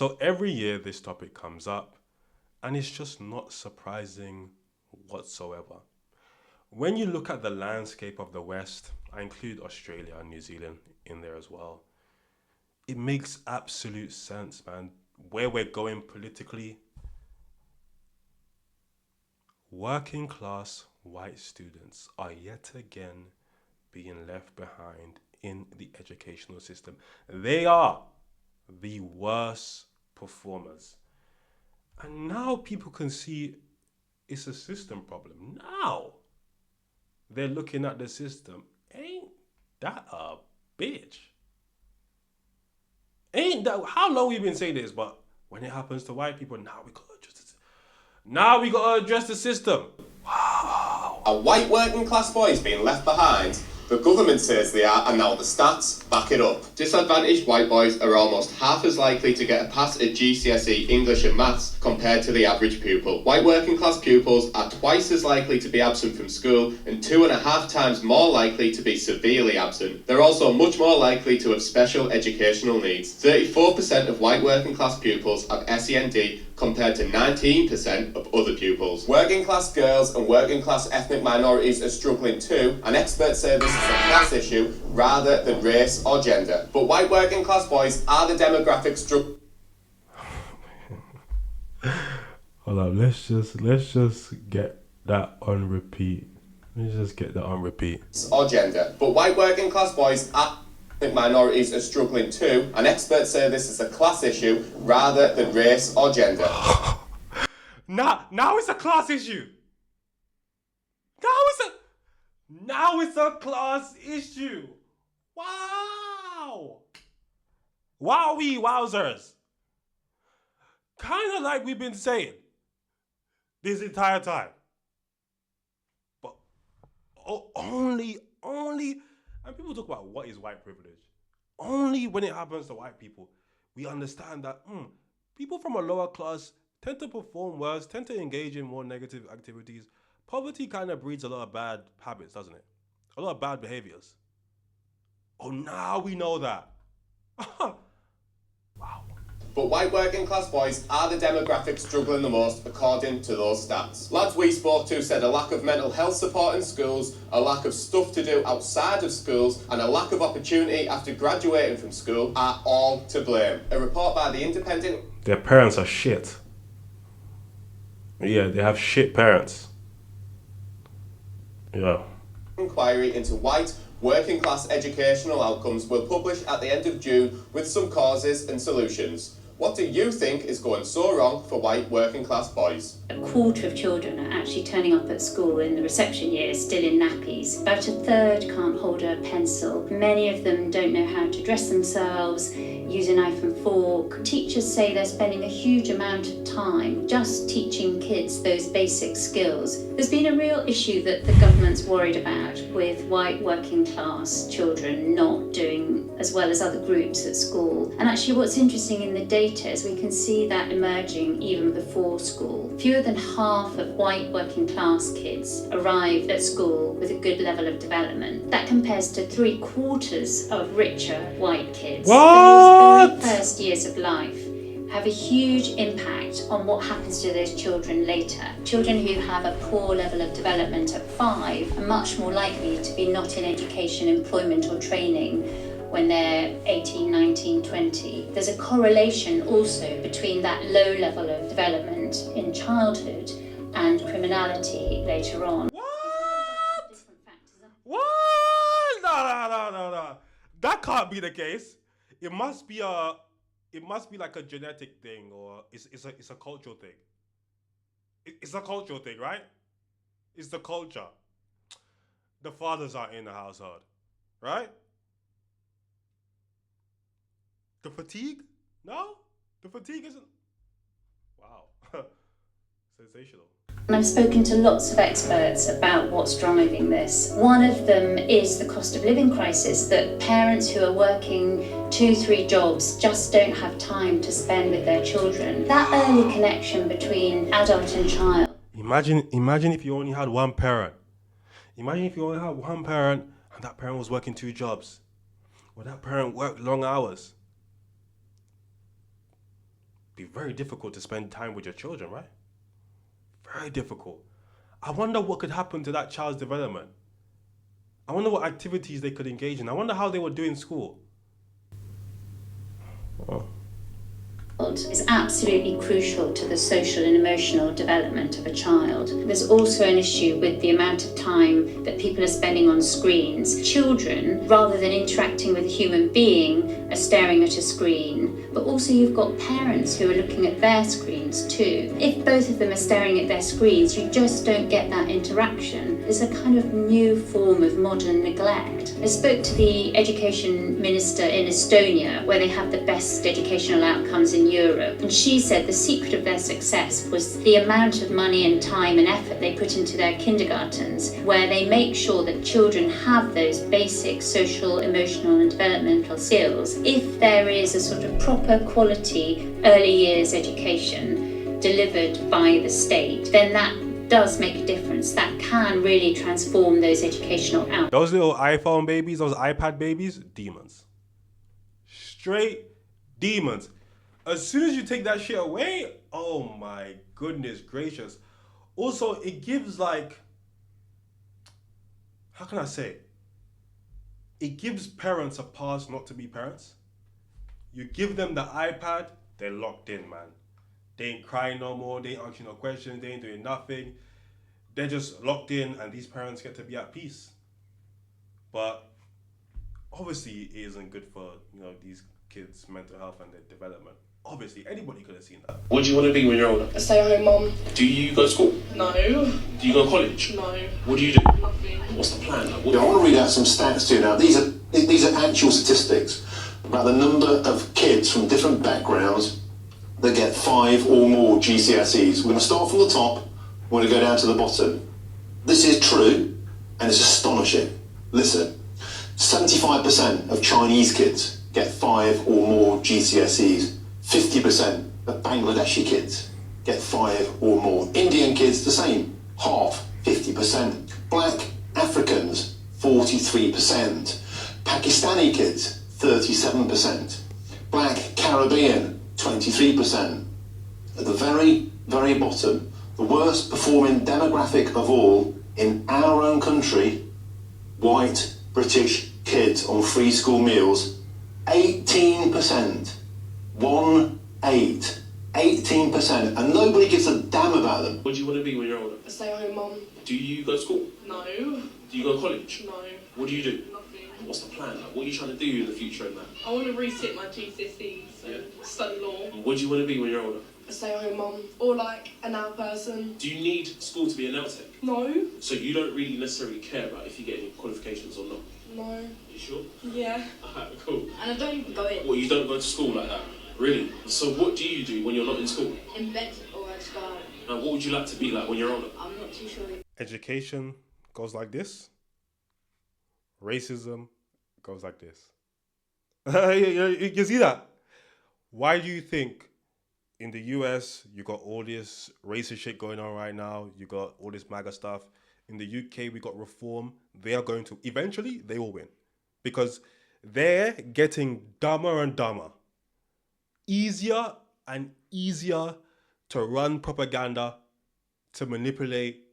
So every year this topic comes up, and it's just not surprising whatsoever. When you look at the landscape of the West, I include Australia and New Zealand in there as well. It makes absolute sense, man. Where we're going politically, working class white students are yet again being left behind in the educational system. They are the worst performers. And now people can see it's a system problem. Now they're looking at the system. Ain't that a bitch? Ain't that how long we been saying this? But when it happens to white people, now we gotta address it. Now we gotta address the system. Wow. Are white working class boys being left behind? The government says they are, and now the stats back it up. Disadvantaged white boys are almost half as likely to get a pass at GCSE English and Maths compared to the average pupil. White working class pupils are twice as likely to be absent from school and 2.5 times more likely to be severely absent. They're also much more likely to have special educational needs. 34% of white working class pupils have SEND compared to 19% of other pupils. Working class girls and working class ethnic minorities are struggling too, and experts say this is a class issue rather than race or gender. But white working class boys are the demographic Hold on, let's just get that on repeat. Let's just get that on repeat. or gender. But white working class boys are ethnic minorities are struggling too, and experts say this is a class issue rather than race or gender. Now it's a class issue. Now it's a class issue. Wow. Wowie wowzers. Kind of like we've been saying this entire time. But only, and people talk about what is white privilege. Only when it happens to white people, we understand that people from a lower class tend to perform worse, tend to engage in more negative activities. Poverty kind of breeds a lot of bad habits, doesn't it? A lot of bad behaviors. Oh, now we know that. Wow. But white working class boys are the demographic struggling the most according to those stats. Lads we spoke to said a lack of mental health support in schools, a lack of stuff to do outside of schools, and a lack of opportunity after graduating from school are all to blame. A report by the Independent... Their parents are shit. Yeah, they have shit parents. Yeah. Inquiry into white working class educational outcomes will publish at the end of June with some causes and solutions. What do you think is going so wrong for white working class boys? A quarter of children are actually turning up at school in the reception year still in nappies. About a third can't hold a pencil. Many of them don't know how to dress themselves, use a knife and fork. Teachers say they're spending a huge amount of time just teaching kids those basic skills. There's been a real issue that the government's worried about with white working class children not doing as well as other groups at school. And actually what's interesting in the data is we can see that emerging even before school. Fewer than half of white working class kids arrive at school with a good level of development. That compares to 3/4 of richer white kids. What? Those very first years of life have a huge impact on what happens to those children later. Children who have a poor level of development at 5 are much more likely to be not in education, employment or training when they're 18, 19, 20. There's a correlation also between that low level of development in childhood and criminality later on. What? What? No. That can't be the case. It must be like a genetic thing, or it's a cultural thing. It's a cultural thing, right? It's the culture. The fathers aren't in the household, right? The fatigue? No? The fatigue isn't... Wow. Sensational. And I've spoken to lots of experts about what's driving this. One of them is the cost of living crisis, that parents who are working 2-3 jobs just don't have time to spend with their children. That early connection between adult and child. Imagine if you only had one parent. Imagine if you only had one parent and that parent was working 2 jobs. Or that parent worked long hours. be very difficult to spend time with your children, right? Very difficult. I wonder what could happen to that child's development. I wonder what activities they could engage in. I wonder how they would do in school. Oh. Is absolutely crucial to the social and emotional development of a child. There's also an issue with the amount of time that people are spending on screens. Children, rather than interacting with a human being, are staring at a screen, but also you've got parents who are looking at their screens too. If both of them are staring at their screens, you just don't get that interaction. It's a kind of new form of modern neglect. I spoke to the education minister in Estonia, where they have the best educational outcomes in Europe, and she said the secret of their success was the amount of money and time and effort they put into their kindergartens, where they make sure that children have those basic social, emotional and developmental skills. If there is a sort of proper quality early years education delivered by the state, then that does make a difference. That can really transform those educational outcomes. Those little iPhone babies, those iPad babies, demons. Straight demons. As soon as you take that shit away, oh my goodness gracious. Also, it gives like, how can I say it? It gives parents a pass not to be parents. You give them the iPad, they're locked in, man. They ain't crying no more, they ain't answering no questions, they ain't doing nothing. They're just locked in and these parents get to be at peace. But obviously it isn't good for, these kids' mental health and their development. Obviously, anybody could have seen that. What do you want to be when you're older? A stay-at-home mum. Do you go to school? No. Do you go to college? No. What do you do? Nothing. What's the plan? Like, I want to read out some stats to you now. These are actual statistics about the number of kids from different backgrounds that get 5 or more GCSEs. We're going to start from the top, we're going to go down to the bottom. This is true, and it's astonishing. Listen, 75% of Chinese kids get 5 or more GCSEs. 50% of Bangladeshi kids get 5 or more. Indian kids, the same, half, 50%. Black Africans, 43%. Pakistani kids, 37%. Black Caribbean, 23%. At the very, very bottom, the worst performing demographic of all in our own country, white British kids on free school meals, 18%. 18%, and nobody gives a damn about them. What do you want to be when you're older? A stay-at-home mum. Do you go to school? No. Do you go to college? No. What do you do? Nothing. What's the plan? Like, what are you trying to do in the future in that? I want to resit my GCSEs and study law. What do you want to be when you're older? A stay-at-home mum. Or like a nail person. Do you need school to be a nail tech? No. So you don't really necessarily care about if you get any qualifications or not? No. You sure? Yeah. Alright, cool. And I don't even go in. Well, you don't go to school like that? Really? So what do you do when you're not in school? In bed or I just go out. Now, what would you like to be like when you're older? I'm not too sure. Education goes like this. Racism goes like this. You see that? Why do you think in the US you got all this racist shit going on right now? You got all this MAGA stuff. In the UK we got reform. They are going to, eventually they will win. Because they're getting dumber and dumber. Easier and easier to run propaganda, to manipulate,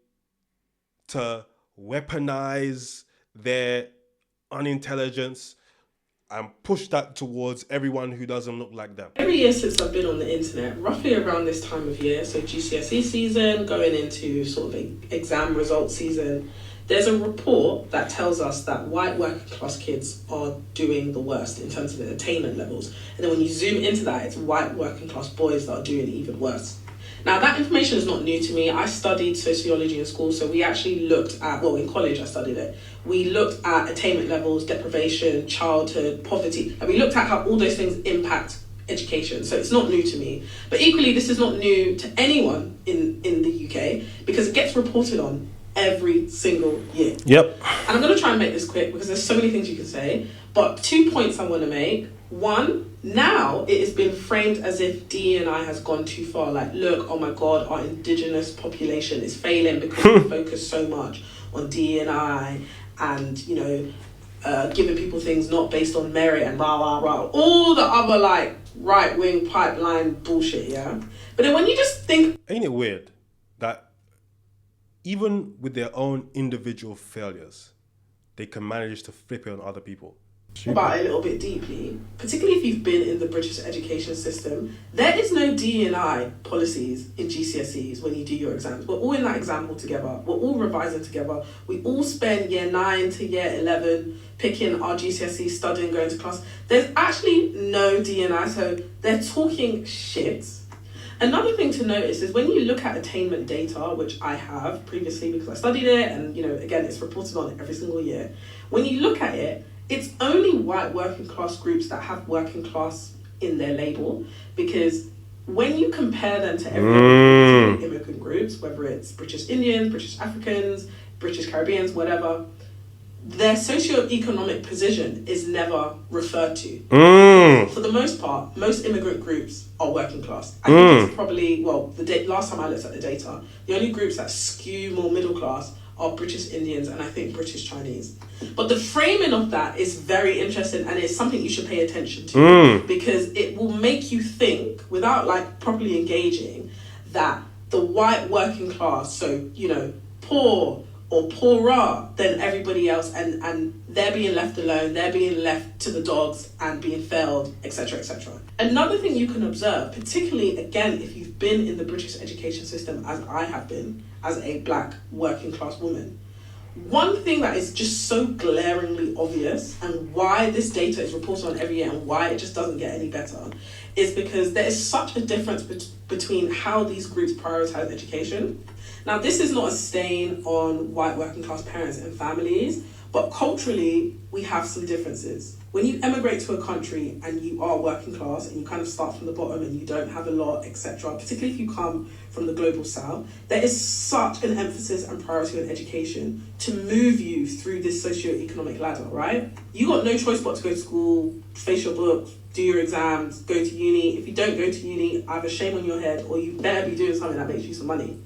to weaponize their unintelligence and push that towards everyone who doesn't look like them. Every year since I've been on the internet, roughly around this time of year, so GCSE season, going into sort of exam result season, there's a report that tells us that white working class kids are doing the worst in terms of their attainment levels. And then when you zoom into that, it's white working class boys that are doing even worse. Now, that information is not new to me. I studied sociology in school, so we actually looked at, well, in college I studied it. We looked at attainment levels, deprivation, childhood, poverty, and we looked at how all those things impact education. So it's not new to me. But equally, this is not new to anyone in the UK because it gets reported on every single year. Yep. And I'm going to try and make this quick because there's so many things you can say. But 2 points I want to make. One, now it has been framed as if D&I has gone too far. Like, look, oh my God, our indigenous population is failing because we focus so much on D&I and, giving people things not based on merit and rah, rah, rah. All the other, right-wing pipeline bullshit, yeah? But then when you just think... Ain't it weird that even with their own individual failures, they can manage to flip it on other people? About it a little bit deeply, particularly if you've been in the British education system, there is no D&I policies in GCSEs when you do your exams. We're all in that exam hall together. We're all revising together. We all spend year 9 to year 11 picking our GCSE, studying, going to class. There's actually no D&I, so they're talking shit. Another thing to notice is when you look at attainment data, which I have previously because I studied it, and again, it's reported on every single year. When you look at it, it's only white working class groups that have working class in their label, because when you compare them to every immigrant groups, whether it's British Indians, British Africans, British Caribbeans, whatever, their socio-economic position is never referred to. For the most part, most immigrant groups are working class. I think it's probably, last time I looked at the data, the only groups that skew more middle class are British Indians and I think British Chinese. But the framing of that is very interesting, and it's something you should pay attention to because it will make you think, without properly engaging, that the white working class, so poor or poorer than everybody else, and they're being left alone, they're being left to the dogs and being failed, etc., etc. Another thing you can observe, particularly again if you've been in the British education system as I have been, as a black working class woman, one thing that is just so glaringly obvious, and why this data is reported on every year and why it just doesn't get any better, is because there is such a difference between how these groups prioritize education. Now, this is not a stain on white working class parents and families, but culturally, we have some differences. When you emigrate to a country and you are working class and you kind of start from the bottom and you don't have a lot, etc., particularly if you come from the global south, there is such an emphasis and priority on education to move you through this socio-economic ladder, right? You got no choice but to go to school, face your books, do your exams, go to uni. If you don't go to uni, either shame on your head or you better be doing something that makes you some money.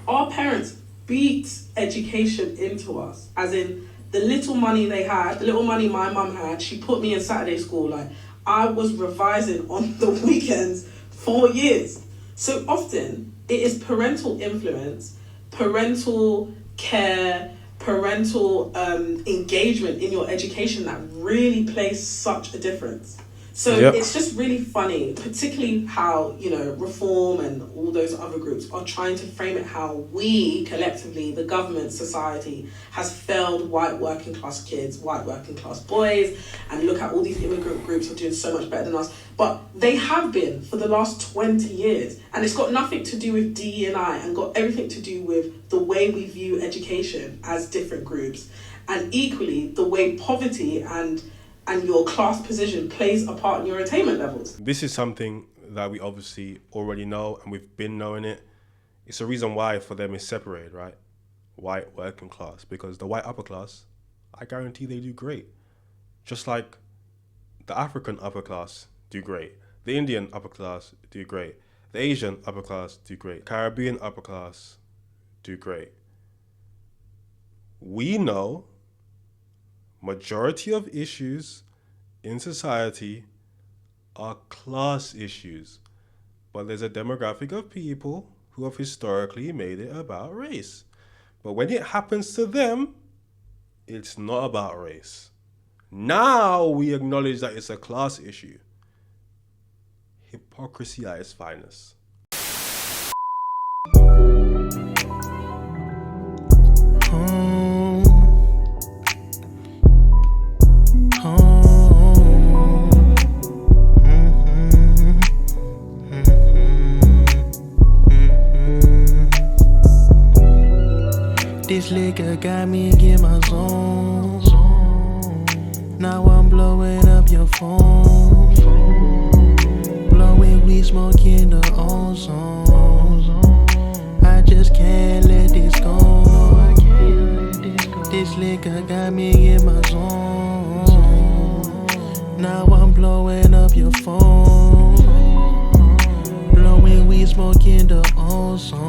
Our parents beat education into us, as in the little money they had, the little money my mum had, she put me in Saturday school. I was revising on the weekends for years. So often it is parental influence, parental care, parental engagement in your education that really plays such a difference. So it's just really funny, particularly how, Reform and all those other groups are trying to frame it how we, collectively, the government, society, has failed white working class kids, white working class boys, and look at all these immigrant groups are doing so much better than us. But they have been for the last 20 years. And it's got nothing to do with DE&I and got everything to do with the way we view education as different groups. And equally, the way poverty and your class position plays a part in your attainment levels. This is something that we obviously already know, and we've been knowing it. It's a reason why for them it's separated, right? White working class, because the white upper class, I guarantee they do great. Just like the African upper class do great. The Indian upper class do great. The Asian upper class do great. Caribbean upper class do great. We know majority of issues in society are class issues, but there's a demographic of people who have historically made it about race. But when it happens to them, it's not about race. Now we acknowledge that it's a class issue. Hypocrisy at its finest. This liquor got me in my zone. Now I'm blowing up your phone. Blowing weed, smoking the ozone. I just can't let this go. This liquor got me in my zone. Now I'm blowing up your phone. Blowing weed, smoking the ozone.